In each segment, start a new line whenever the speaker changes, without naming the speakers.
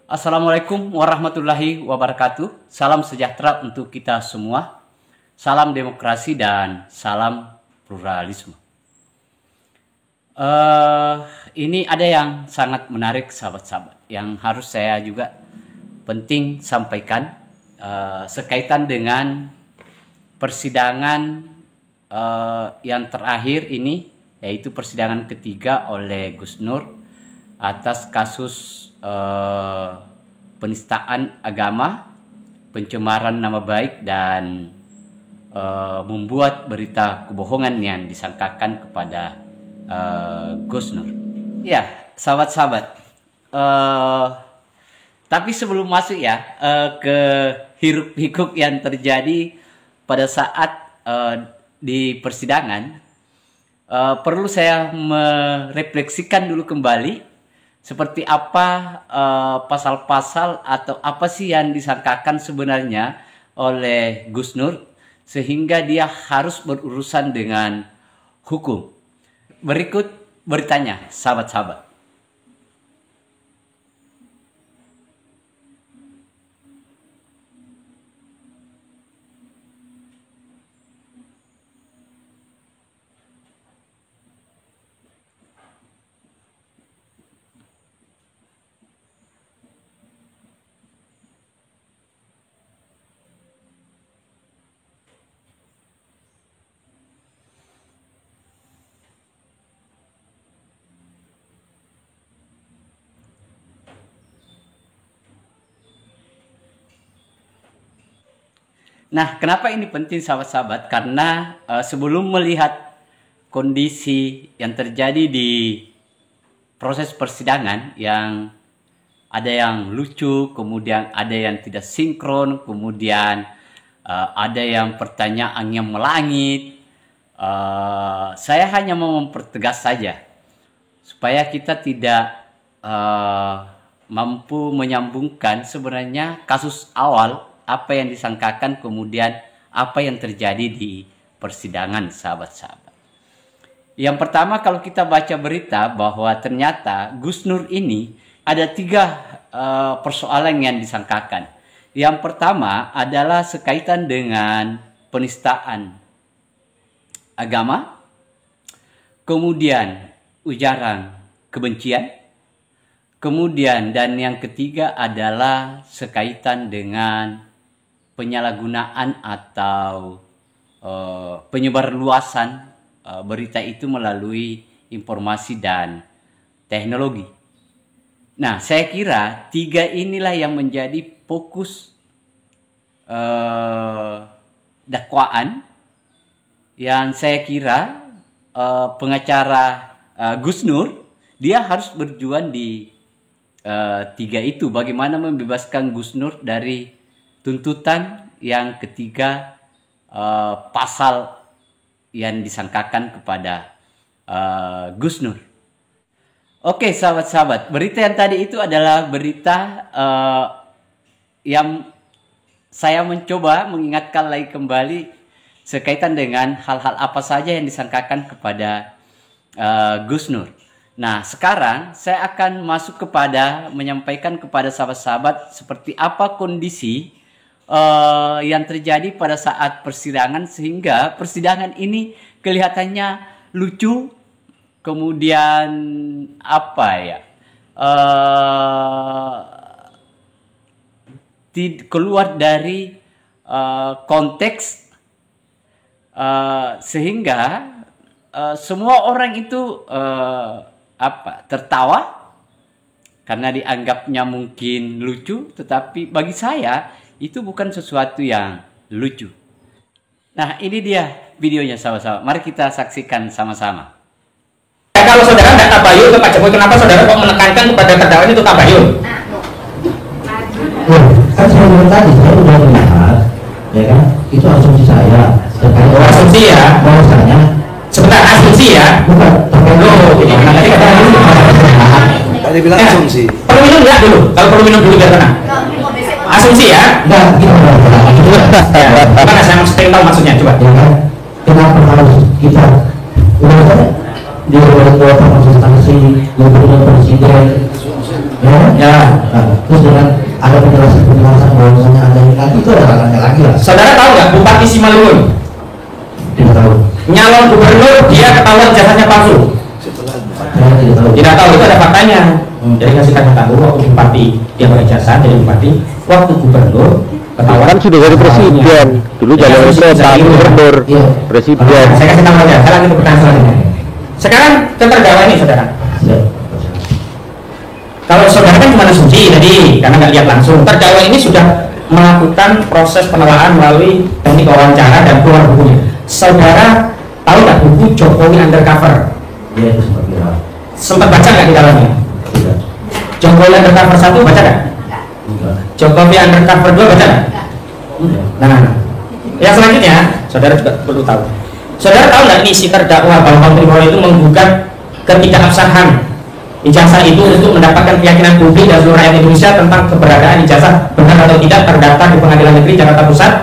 Assalamualaikum warahmatullahi wabarakatuh. Salam sejahtera untuk kita semua. Salam demokrasi dan salam pluralisme. Ini ada yang sangat menarik sahabat-sahabat, yang harus saya juga penting sampaikan sekaitan dengan persidangan yang terakhir ini, yaitu persidangan ketiga oleh Gus Nur atas kasus penistaan agama, pencemaran nama baik, dan membuat berita kebohongan yang disangkakan kepada Gus Nur. Ya, sahabat-sahabat. Tapi sebelum masuk ya ke hiruk-pikuk yang terjadi pada saat di persidangan, perlu saya merefleksikan dulu kembali seperti apa pasal-pasal atau apa sih yang disangkakan sebenarnya oleh Gus Nur sehingga dia harus berurusan dengan hukum. Berikut beritanya, sahabat-sahabat. Nah, kenapa ini penting sahabat-sahabat? Karena sebelum melihat kondisi yang terjadi di proses persidangan, yang ada yang lucu, kemudian ada yang tidak sinkron, kemudian ada yang pertanyaannya melangit, saya hanya mau mempertegas saja supaya kita tidak mampu menyambungkan sebenarnya kasus awal, apa yang disangkakan, kemudian apa yang terjadi di persidangan, sahabat-sahabat. Yang pertama, kalau kita baca berita bahwa ternyata Gus Nur ini ada 3 persoalan yang disangkakan. Yang pertama adalah sekaitan dengan penistaan agama, kemudian ujaran kebencian, kemudian dan yang ketiga adalah sekaitan dengan penyalahgunaan atau penyebarluasan berita itu melalui informasi dan teknologi. Nah, saya kira 3 inilah yang menjadi fokus dakwaan yang saya kira pengacara Gus Nur dia harus berjuang di 3 itu. Bagaimana membebaskan Gus Nur dari tuntutan yang ketiga, pasal yang disangkakan kepada Gus Nur. Oke, sahabat-sahabat, berita yang tadi itu adalah berita yang saya mencoba mengingatkan lagi kembali sekaitan dengan hal-hal apa saja yang disangkakan kepada Gus Nur. Nah, sekarang saya akan masuk kepada menyampaikan kepada sahabat-sahabat seperti apa kondisi yang terjadi pada saat persidangan sehingga persidangan ini kelihatannya lucu, kemudian apa ya, keluar dari konteks, sehingga semua orang itu tertawa karena dianggapnya mungkin lucu, tetapi bagi saya itu bukan sesuatu yang lucu. Nah, ini dia videonya, sahabat-sahabat. Mari kita saksikan sama-sama.
Kalau saudara tidak tabayun ke Pak Jokowi, kenapa saudara kok menekankan kepada terdakwa itu tabayun?
Kan saya bilang tadi, saya sudah melihat, ya kan, itu asumsi saya.
Asumsi ya?
Bahwasanya
sebentar, asumsi ya?
bukan.
Ini tadi kata
tadi bilang asumsi.
Perlu minum nggak dulu? Kalau perlu minum dulu biar tenang. Asumsi ya?
Enggak, gitu.
Mana saya mesti tahu maksudnya, coba.
Ya kan, kenapa harus kita udah ada di luar konsultasi gubernur presiden, ya?
Ya.
terus dengan ada penjelasan bahwasanya ada yang lagi itu ada lagi lah.
Saudara tahu nggak Bupati Simalungun?
Tidak tahu.
Nyalon gubernur dia ketahuan jasanya palsu.
Saya tidak tahu.
Tidak tahu, itu ada faktanya. Jadi kasih tahu waktu bupati dia berjasa jadi bupati, waktu gubernur ketahuan
Kan sudah jadi presiden. Dulu
Ya,
jalan
bisa
kota,
gitu.
gubernur,
Iya.
presiden.
Saya kasih tahu aja, saya lagi ke pertanyaan selanjutnya. Sekarang ke terdakwa ini saudara.
Siap.
Kalau saudara kan cuma asumsi tadi karena nggak lihat langsung. Terdakwa ini sudah melakukan proses penelaan melalui teknik wawancara dan keluar bukunya. Saudara tahu nggak buku Jokowi Undercover?
Dia itu sempat viral.
Sempat baca nggak di dalamnya?
Tidak.
Jokowi Undercover 1 baca nggak?
Enggak.
Jokowi Undercover 2 baca nggak?
Enggak.
Nah, yang selanjutnya saudara juga perlu tahu. Saudara tahu nggak nih si terdakwa Bambang Triworo itu menggugat ketidakabsahan ijazah itu untuk mendapatkan keyakinan publik dan seluruh rakyat Indonesia tentang keberadaan ijazah benar atau tidak terdaftar di Pengadilan Negeri Jakarta Pusat?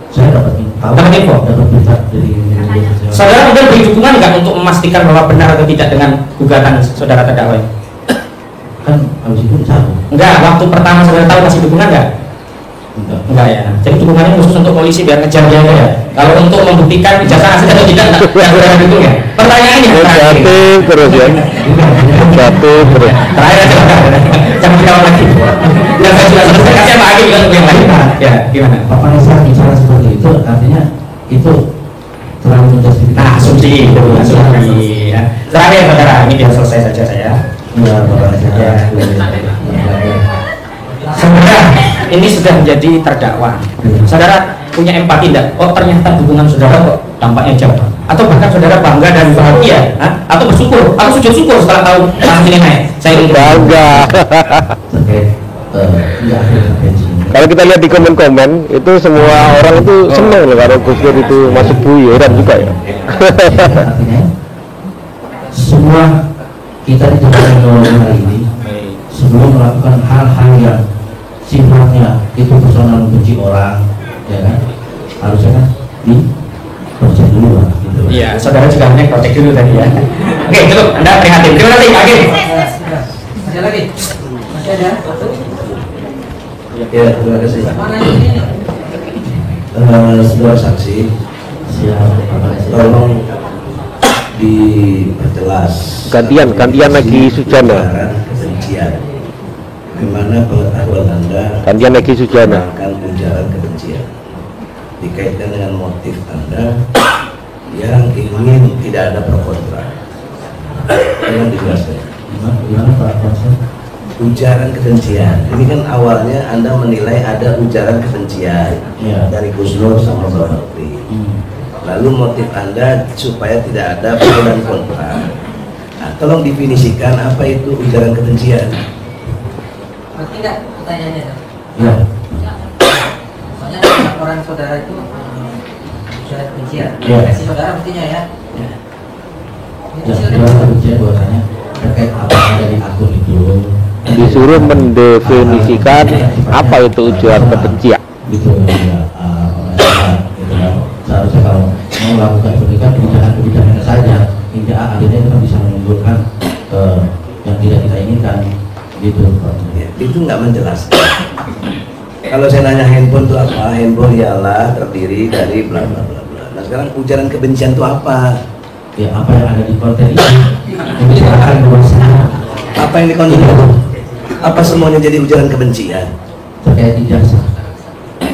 Saya dapat info.
Dapat info?
Dapat berita dari media sosial.
Saudara kemudian beri dukungan nggak untuk memastikan bahwa benar atau tidak dengan gugatan saudara terdakwa ini?
Kan habis itu dicabut.
Enggak, waktu pertama saudara tahu kasih dukungan nggak? Enggak ya. Jadi dukungannya khusus untuk polisi biar ngejar dia ya. Kalau untuk membuktikan ijazah asli atau tidak enggak saudara dukung ya. Pertanyaannya terakhir.
Jatuh terus ya. Jatuh terus.
Terakhir aja jangan dijawab lagi. Ya saya sudah selesai kasih apa lagi juga untuk yang lain. Ya gimana?
Bapak Nisa bicara seperti itu artinya itu terlalu menjustifikasi.
Nah asumsi itu asumsi. Ya. Terakhir saudara ini biar selesai saja saya.
Ya, Bapak Nisa.
Ya. Saudara ini sudah menjadi terdakwa. Saudara punya empati tidak? Oh ternyata dukungan saudara kok dampaknya jauh. Atau bahkan saudara bangga dan bahagia, atau bersyukur, atau sujud syukur setelah tahu kasus ini naik. Saya ingin
Bangga.
Terkait tidak akhir sampai di sini.
Kalau kita lihat di komen-komen itu semua orang itu senang loh kalau Gus Dur itu masuk buyuran juga ya.
Artinya semua kita di dalam hari ini sebelum melakukan hal-hal yang sifatnya itu personal membenci orang, ya kan, harusnya kan diproses dulu lah. Gitu.
Iya, saudara juga hanya protek dulu tadi ya. Oke, cukup. Anda prihatin. Terima kasih, Pak Hakim.
Ada lagi? Masih ada?
Ya, terima kasih.
Mana ini?
Saudara saksi, siap. Tolong diperjelas.
Gantian lagi Sujana.
Kebencian. Bagaimana pengetahuan Anda
Gantian lagi Sujana.
akan ujaran kebencian dikaitkan dengan motif Anda yang ingin tidak ada pro kontra. Tolong dijelaskan. Gimana Pak Konsul? Ujaran kebencian. Ini kan awalnya Anda menilai ada ujaran kebencian dari Gus Nur sama Bapak Nurdi. Lalu motif Anda supaya tidak ada pro dan kontra. Nah, tolong definisikan apa itu ujaran kebencian.
Berarti enggak pertanyaannya?
Ya.
Soalnya laporan saudara itu surat kebencian.
Iya.
Kasih saudara buktinya ya. Itu
Ya,
silakan.
ujaran kebencian bahwasanya terkait apa yang ada di akun itu.
Disuruh mendefinisikan apa itu ujaran kebencian.
Gitu ya, gitu kan. Seharusnya kalau mau melakukan kebijakan saja, tidak akhirnya itu kan bisa menimbulkan yang tidak kita inginkan, gitu. Ya, itu nggak menjelaskan. Kalau saya nanya handphone itu apa, handphone ialah terdiri dari bla bla bla bla. Nah sekarang ujaran kebencian itu apa? Ya apa yang ada di konten ini? Ini akan apa yang di konten itu? Apa semuanya jadi ujaran kebencian? Terkait ijazah.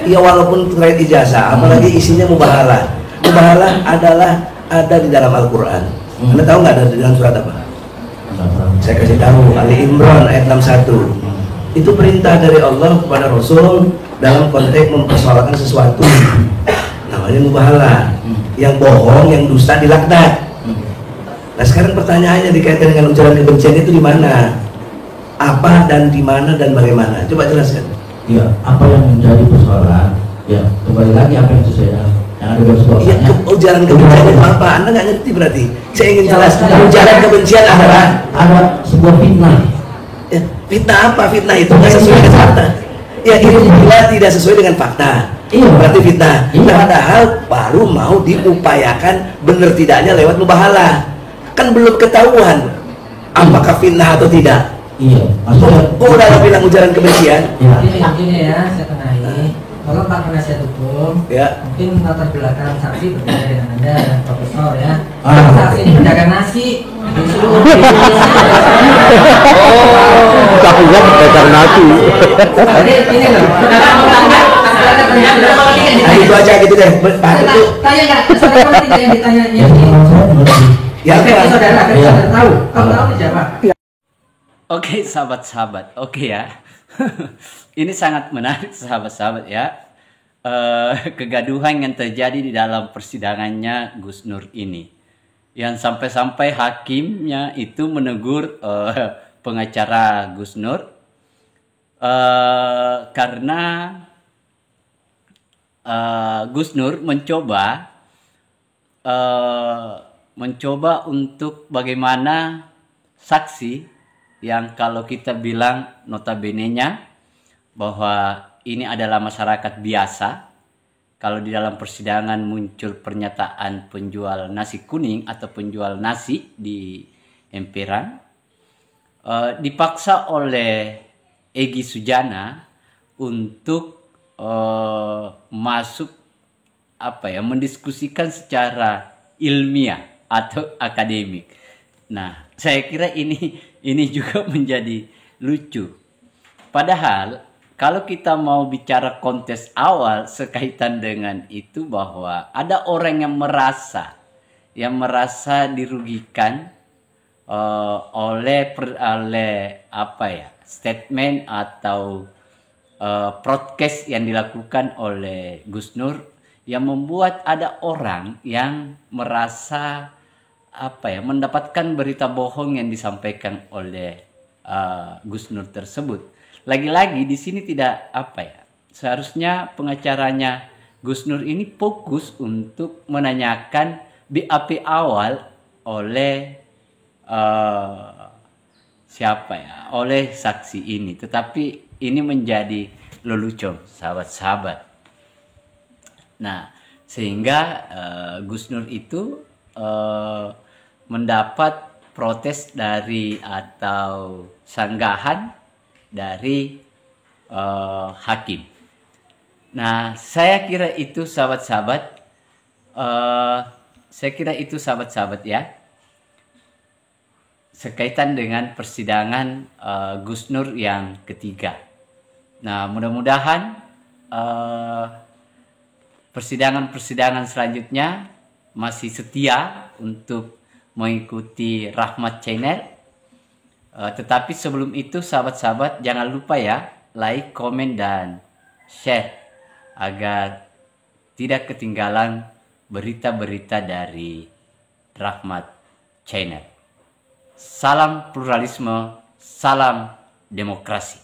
Ya walaupun terkait ijazah, apalagi isinya mubahalah. Mubahalah adalah ada di dalam Al-Quran. Anda tahu nggak ada di dalam surat apa? Saya kasih tahu, Ali Imran ayat 61. Itu perintah dari Allah kepada Rasul dalam konteks mempersoalkan sesuatu. Namanya mubahalah. Yang bohong, yang dusta dilaknat. Nah sekarang pertanyaannya dikaitkan dengan ujaran kebencian itu di mana? Apa dan di mana dan bagaimana? Coba jelaskan. Iya, apa yang menjadi persoalan? Ya, kembali lagi apa yang sesuai dengan yang ada dalam soalnya. Iya, ujaran kebencian itu apa? Anda nggak ngerti berarti. Saya ingin jelaskan. Ujaran kebencian adalah ada sebuah fitnah. Ya, fitnah apa? Fitnah itu nggak sesuai dengan fakta. Ya, ini bila tidak sesuai dengan fakta. Iya, berarti fitnah. Iya. Padahal baru mau diupayakan benar tidaknya lewat mubahalah. Kan belum ketahuan apakah fitnah atau tidak. Iya, maksudnya.
Oh, udah bilang ujaran kebencian.
Ya.
Gini ya, saya kenai. Kalau Pak penasihat hukum,
Ya.
mungkin latar belakang saksi berbeda dengan Anda dan profesor ya.
Ah.
Saksi ini pedagang nasi, disuruh
Saksinya pedagang nasi.
Jadi ini loh,
Nah, itu aja gitu deh. Pak itu
tanya nggak, saudara tidak yang ditanya
Ya, kalau saya mengerti.
ya
Oke,
apa?
saudara
Iya.
tahu, kalau tahu siapa?
Oke, sahabat-sahabat. Oke ya. Ini sangat menarik sahabat-sahabat ya. Kegaduhan yang terjadi di dalam persidangannya Gus Nur ini. Yang sampai-sampai hakimnya itu menegur pengacara Gus Nur karena Gus Nur mencoba untuk bagaimana saksi yang kalau kita bilang notabene-nya bahwa ini adalah masyarakat biasa. Kalau di dalam persidangan muncul pernyataan penjual nasi kuning atau penjual nasi di emperan, dipaksa oleh Egy Sujana untuk masuk mendiskusikan secara ilmiah atau akademik. Nah, saya kira ini juga menjadi lucu. Padahal kalau kita mau bicara konteks awal sekaitan dengan itu, bahwa ada orang yang merasa dirugikan oleh statement atau broadcast yang dilakukan oleh Gus Nur, yang membuat ada orang yang merasa mendapatkan berita bohong yang disampaikan oleh Gus Nur tersebut. Lagi-lagi di sini tidak seharusnya pengacaranya Gus Nur ini fokus untuk menanyakan BAP awal oleh oleh saksi ini. Tetapi ini menjadi lelucon sahabat-sahabat. Nah, sehingga Gus Nur itu mendapat protes dari atau sanggahan dari hakim. Nah, saya kira itu sahabat-sahabat, ya, sekaitan dengan persidangan Gus Nur yang ketiga. Nah, mudah-mudahan persidangan selanjutnya masih setia untuk mengikuti Rahmat Channel. Tetapi sebelum itu sahabat-sahabat, jangan lupa ya, like, komen, dan share agar tidak ketinggalan berita-berita dari Rahmat Channel. Salam pluralisme, salam demokrasi.